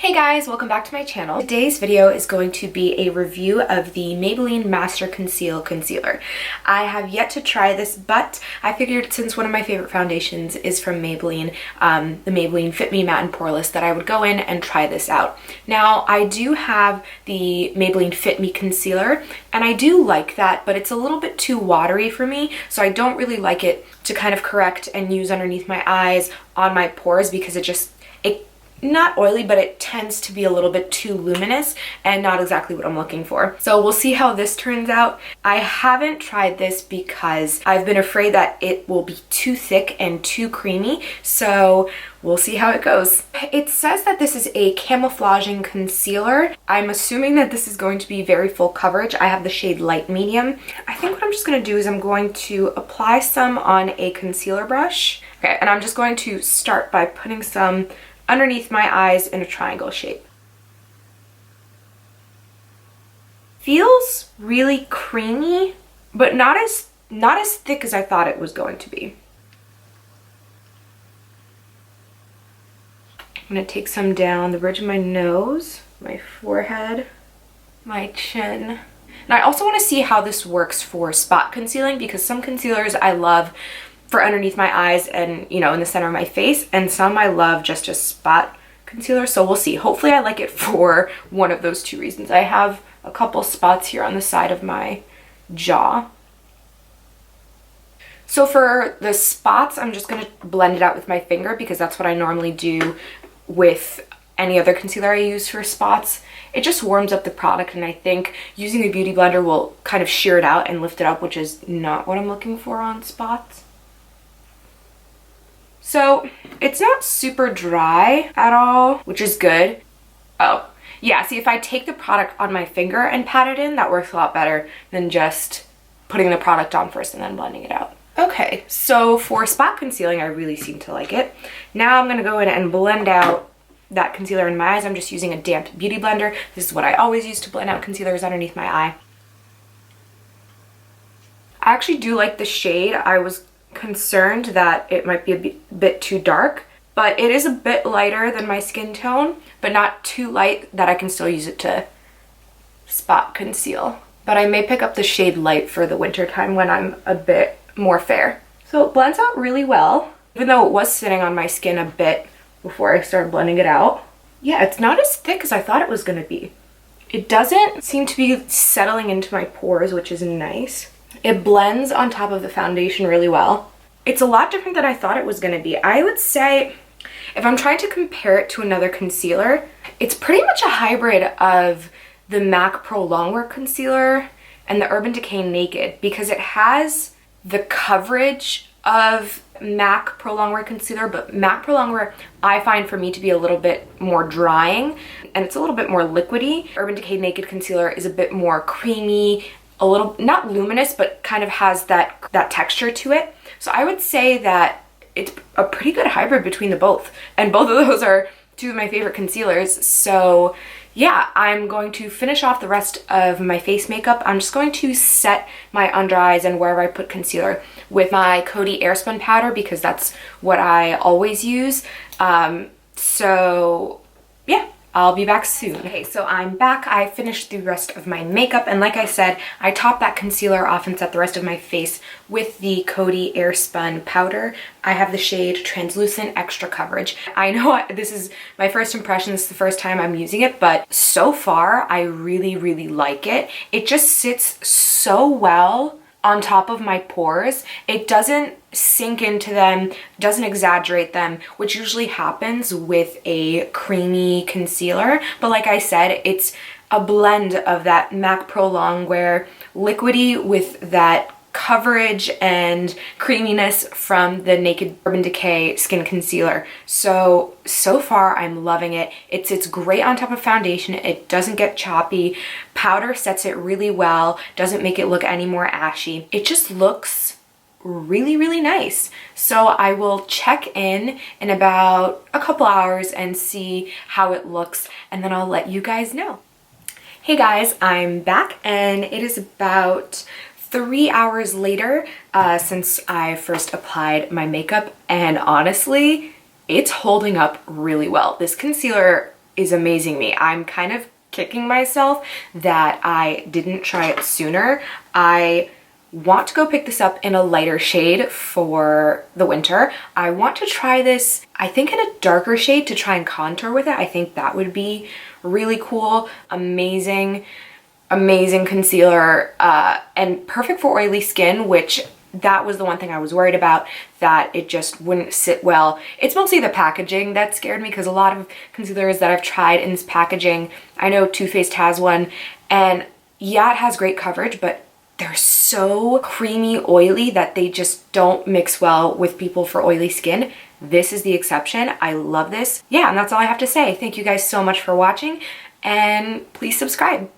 Hey guys, welcome back to my channel. Today's video is going to be a review of the Maybelline Master Conceal Concealer. I have yet to try this, but I figured since one of my favorite foundations is from Maybelline, the Maybelline Fit Me Matte and Poreless, that I would go in and try this out. Now, I do have the Maybelline Fit Me Concealer, and I do like that, but it's a little bit too watery for me, so I don't really like it to kind of correct and use underneath my eyes on my pores because it not oily, but it tends to be a little bit too luminous and not exactly what I'm looking for. So we'll see how this turns out. I haven't tried this because I've been afraid that it will be too thick and too creamy, so we'll see how it goes. It says that this is a camouflaging concealer. I'm assuming that this is going to be very full coverage. I have the shade light medium. I think what I'm just going to do is I'm going to apply some on a concealer brush. Okay, and I'm just going to start by putting some underneath my eyes in a triangle shape. Feels really creamy, but not as thick as I thought it was going to be. I'm gonna take some down the bridge of my nose, my forehead, my chin. And I also want to see how this works for spot concealing, because some concealers I love for underneath my eyes and, you know, in the center of my face, and some I love just a spot concealer, so we'll see. Hopefully I like it for one of those two reasons. I have a couple spots here on the side of my jaw. So for the spots, I'm just going to blend it out with my finger because that's what I normally do with any other concealer I use for spots. It just warms up the product, and I think using a beauty blender will kind of shear it out and lift it up, which is not what I'm looking for on spots. So it's not super dry at all, which is good. Oh, yeah, see, if I take the product on my finger and pat it in, that works a lot better than just putting the product on first and then blending it out. Okay, so for spot concealing, I really seem to like it. Now I'm gonna go in and blend out that concealer in my eyes. I'm just using a damp beauty blender. This is what I always use to blend out concealers underneath my eye. I actually do like the shade. I was concerned that it might be a bit too dark, but it is a bit lighter than my skin tone, but not too light that I can still use it to spot conceal. But I may pick up the shade light for the winter time when I'm a bit more fair. So it blends out really well, even though it was sitting on my skin a bit before I started blending it out. Yeah, it's not as thick as I thought it was gonna be. It doesn't seem to be settling into my pores, which is nice. It blends on top of the foundation really well. It's a lot different than I thought it was going to be. I would say, if I'm trying to compare it to another concealer, it's pretty much a hybrid of the MAC Pro Longwear Concealer and the Urban Decay Naked, because it has the coverage of MAC Pro Longwear Concealer, but MAC Pro Longwear I find for me to be a little bit more drying, and it's a little bit more liquidy. Urban Decay Naked Concealer is a bit more creamy, a little, not luminous, but kind of has that texture to it. So I would say that it's a pretty good hybrid between the both. And both of those are two of my favorite concealers. So yeah, I'm going to finish off the rest of my face makeup. I'm just going to set my under eyes and wherever I put concealer with my Coty Airspun powder, because that's what I always use. So yeah. I'll be back soon. Okay, so I'm back. I finished the rest of my makeup, and like I said, I topped that concealer off and set the rest of my face with the Coty Airspun powder. I have the shade Translucent Extra Coverage. I know this is my first impression. This is the first time I'm using it, but so far, I really, really like it. It just sits so well on top of my pores. It doesn't sink into them, doesn't exaggerate them, which usually happens with a creamy concealer. But like I said, it's a blend of that MAC Pro Longwear liquidy with that coverage and creaminess from the Naked Urban Decay Skin Concealer. So far I'm loving it. It sits great on top of foundation. It doesn't get choppy. Powder sets it really well, doesn't make it look any more ashy. It just looks really, really nice. So I will check in about a couple hours and see how it looks, and then I'll let you guys know. Hey guys, I'm back, and it is about 3 hours later since I first applied my makeup, and honestly, it's holding up really well. This concealer is amazing me. I'm kind of kicking myself that I didn't try it sooner. I want to go pick this up in a lighter shade for the winter. I want to try this, I think, in a darker shade to try and contour with it. I think that would be really cool. Amazing, amazing concealer, and perfect for oily skin, which that was the one thing I was worried about, that it just wouldn't sit well. It's mostly the packaging that scared me, because a lot of concealers that I've tried in this packaging, I know Too Faced has one, and yeah, it has great coverage, but they're so creamy, oily that they just don't mix well with people for oily skin. This is the exception. I love this. Yeah, and that's all I have to say. Thank you guys so much for watching, and please subscribe.